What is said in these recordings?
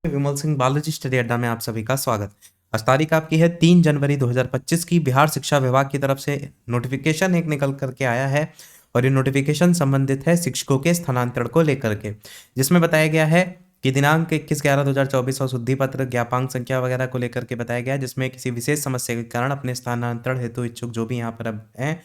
विमल Singh Balaji study अड्डा में आप सभी का स्वागत। आज तारीख आपकी है 3 जनवरी 2025 की। बिहार शिक्षा विभाग की तरफ से नोटिफिकेशन एक निकल करके आया है और ये नोटिफिकेशन संबंधित है शिक्षकों के स्थानांतरण को लेकर के, जिसमें बताया गया है कि दिनांक 21/11/2024 और शुद्धि पत्र ज्ञापांक संख्या वगैरह को लेकर के बताया गया है, जिसमें किसी विशेष समस्या के कारण अपने स्थानांतरण हेतु इच्छुक जो भी यहाँ पर अब हैं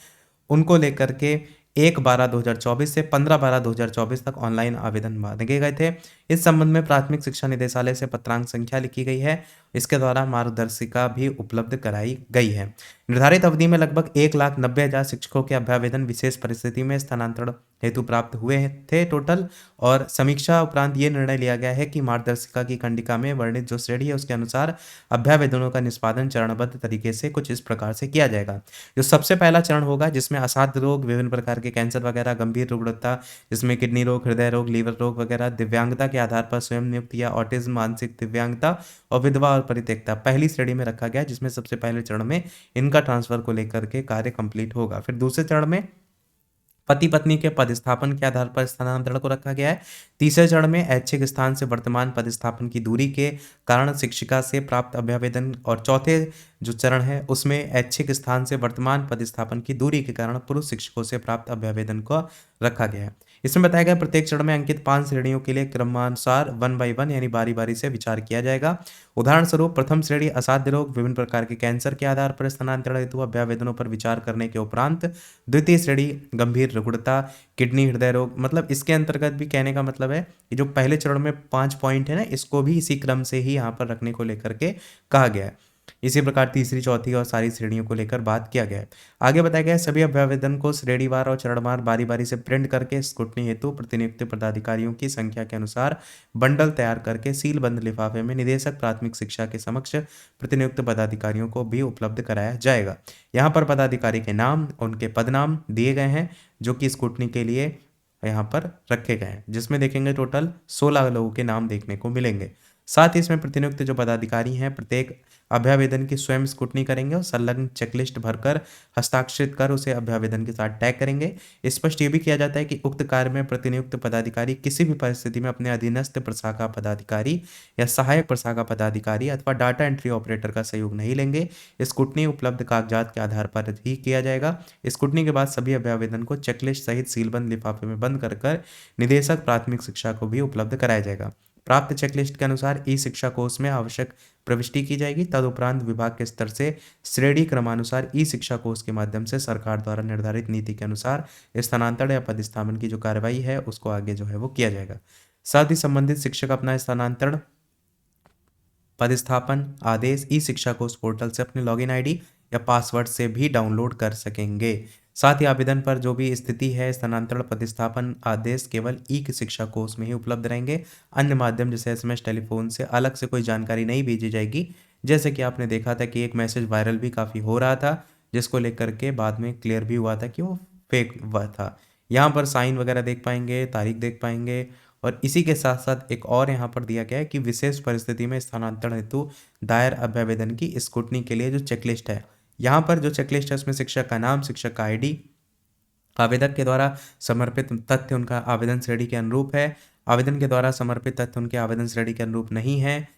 उनको लेकर के 1/12/2024 से 15/12/2024 तक ऑनलाइन आवेदन मांगे गए थे। इस संबंध में प्राथमिक शिक्षा निदेशालय से पत्रांक संख्या लिखी गई है। इसके द्वारा मार्गदर्शिका भी उपलब्ध कराई गई है। निर्धारित अवधि में लगभग 1,90,000 शिक्षकों के अभ्यावेदन विशेष परिस्थिति में स्थानांतरण हेतु प्राप्त हुए थे टोटल। और समीक्षा उपरांत ये निर्णय लिया गया है कि मार्गदर्शिका की खंडिका में वर्णित जो श्रेणी है उसके अनुसार अभ्यावेदनों का निष्पादन चरणबद्ध तरीके से कुछ इस प्रकार से किया जाएगा। जो सबसे पहला चरण होगा जिसमें असाध्य रोग, विभिन्न प्रकार के कैंसर वगैरह, गंभीर रुग्णता जिसमें किडनी रोग, हृदय रोग, लीवर रोग वगैरह, दिव्यांगता के आधार पर स्वयं नियुक्त या ऑटिज्म, मानसिक दिव्यांगता और विधवा और परित्यक्ता पहली श्रेणी में रखा गया, जिसमें सबसे पहले चरण में इनका ट्रांसफर को लेकर के कार्य कंप्लीट होगा। फिर दूसरे चरण में पति पत्नी के पदस्थापन के आधार पर स्थानांतरण को रखा गया है। तीसरे चरण में ऐच्छिक स्थान से वर्तमान पदस्थापन की दूरी के कारण शिक्षिका से प्राप्त अभ्यावेदन, और चौथे जो चरण है उसमें ऐच्छिक स्थान से वर्तमान पदस्थापन की दूरी के कारण पुरुष शिक्षकों से प्राप्त अभ्यावेदन को रखा गया है। इसमें बताया गया प्रत्येक चरण में अंकित 5 श्रेणियों के लिए क्रमानुसार 1 बाई 1 यानी बारी बारी से विचार किया जाएगा। उदाहरण स्वरूप प्रथम श्रेणी असाध्य रोग, विभिन्न प्रकार के कैंसर के आधार पर स्थानांतरण हेतु अभ्यावेदनों पर विचार करने के उपरांत द्वितीय श्रेणी गंभीर रुग्णता, किडनी, हृदय रोग, मतलब इसके अंतर्गत भी कहने का मतलब है कि जो पहले चरण में 5 पॉइंट है ना, इसको भी इसी क्रम से ही यहाँ पर रखने को लेकर के कहा गया है। इसी प्रकार तीसरी, चौथी और सारी श्रेणियों को लेकर बात किया गया है। आगे बताया गया है सभी अभ्यावेदन को श्रेणीवार और चरणवार बारी बारी से प्रिंट करके स्क्रूटनी हेतु प्रतिनियुक्त पदाधिकारियों की संख्या के अनुसार बंडल तैयार करके सीलबंद लिफाफे में निदेशक प्राथमिक शिक्षा के समक्ष प्रतिनियुक्त पदाधिकारियों को भी उपलब्ध कराया जाएगा। यहाँ पर पदाधिकारी के नाम, उनके पद नाम दिए गए हैं जो कि स्क्रूटनी के लिए यहाँ पर रखे गए हैं, जिसमें देखेंगे टोटल 16 लोगों के नाम देखने को मिलेंगे। साथ ही इसमें प्रतिनियुक्त जो पदाधिकारी हैं प्रत्येक अभ्यावेदन की स्वयं स्क्रूटनी करेंगे और संलग्न चेकलिस्ट भरकर हस्ताक्षरित कर उसे अभ्यावेदन के साथ टैग करेंगे। स्पष्ट ये भी किया जाता है कि उक्त कार्य में प्रतिनियुक्त पदाधिकारी किसी भी परिस्थिति में अपने अधीनस्थ प्रशाखा पदाधिकारी या सहायक प्रशाखा पदाधिकारी अथवा डाटा एंट्री ऑपरेटर का सहयोग नहीं लेंगे। स्क्रूटनी उपलब्ध कागजात के आधार पर ही किया जाएगा। स्क्रूटनी के बाद सभी अभ्यावेदन को चेकलिस्ट सहित सीलबंद लिफाफे में बंद कर निदेशक प्राथमिक शिक्षा को भी उपलब्ध कराया जाएगा। प्राप्त चेकलिस्ट के अनुसार ई शिक्षा कोर्स में आवश्यक प्रविष्टि की जाएगी। तदुपरांत विभाग के स्तर से श्रेणी क्रमानुसार ई शिक्षा कोर्स के माध्यम से सरकार द्वारा निर्धारित नीति के अनुसार स्थानांतरण या पदस्थापन की जो कार्रवाई है उसको आगे जो है वो किया जाएगा। साथ ही संबंधित शिक्षक अपना स्थानांतरण पदस्थापन आदेश ई शिक्षा कोर्स पोर्टल से अपने लॉगिन आईडी या पासवर्ड से भी डाउनलोड कर सकेंगे। साथ ही आवेदन पर जो भी स्थिति है स्थानांतरण पदस्थापन आदेश केवल ई शिक्षा कोर्स में ही उपलब्ध रहेंगे। अन्य माध्यम जैसे एसएमएस, टेलीफोन से अलग से कोई जानकारी नहीं भेजी जाएगी। जैसे कि आपने देखा था कि एक मैसेज वायरल भी काफ़ी हो रहा था, जिसको लेकर के बाद में क्लियर भी हुआ था कि वो फेक हुआ था। यहाँ पर साइन वगैरह देख पाएंगे, तारीख देख पाएंगे, और इसी के साथ साथ एक और यहाँ पर दिया गया है कि विशेष परिस्थिति में स्थानांतरण हेतु दायर अभ्यावेदन की स्क्रूटनी के लिए जो चेकलिस्ट है, यहाँ पर जो चेकलिस्ट है उसमें शिक्षक का नाम, शिक्षक का आईडी, आवेदक के द्वारा समर्पित तथ्य उनका आवेदन श्रेणी के अनुरूप है, आवेदन के द्वारा समर्पित तथ्य उनके आवेदन श्रेणी के अनुरूप नहीं है,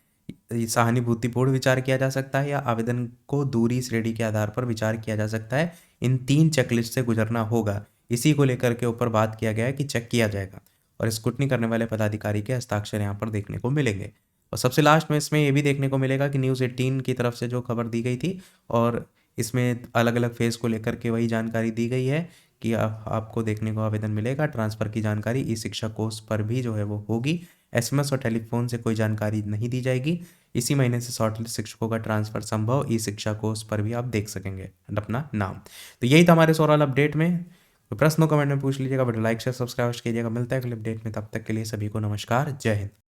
सहानुभूतिपूर्ण विचार किया जा सकता है या आवेदन को दूरी श्रेणी के आधार पर विचार किया जा सकता है। इन 3 चेकलिस्ट से गुजरना होगा। इसी को लेकर के ऊपर बात किया गया है कि चेक किया जाएगा और स्क्रूटनी करने वाले पदाधिकारी के हस्ताक्षर यहाँ पर देखने को मिलेंगे। और सबसे लास्ट में इसमें ये भी देखने को मिलेगा कि न्यूज़ 18 की तरफ से जो खबर दी गई थी और इसमें अलग अलग फेज को लेकर के वही जानकारी दी गई है कि आपको देखने को आवेदन मिलेगा। ट्रांसफ़र की जानकारी ई शिक्षा कोर्स पर भी जो है वो होगी। एसएमएस और टेलीफोन से कोई जानकारी नहीं दी जाएगी। इसी महीने से शॉर्टलिस्ट शिक्षकों का ट्रांसफ़र संभव ई शिक्षा कोर्स पर भी आप देख सकेंगे अपना नाम। तो यही था हमारे ओवरऑल अपडेट में। तो प्रश्नों कमेंट में पूछ लीजिएगा, बट लाइक शेयर सब्सक्राइब कीजिएगा। मिलता है अगले अपडेट में, तब तक के लिए सभी को नमस्कार, जय हिंद।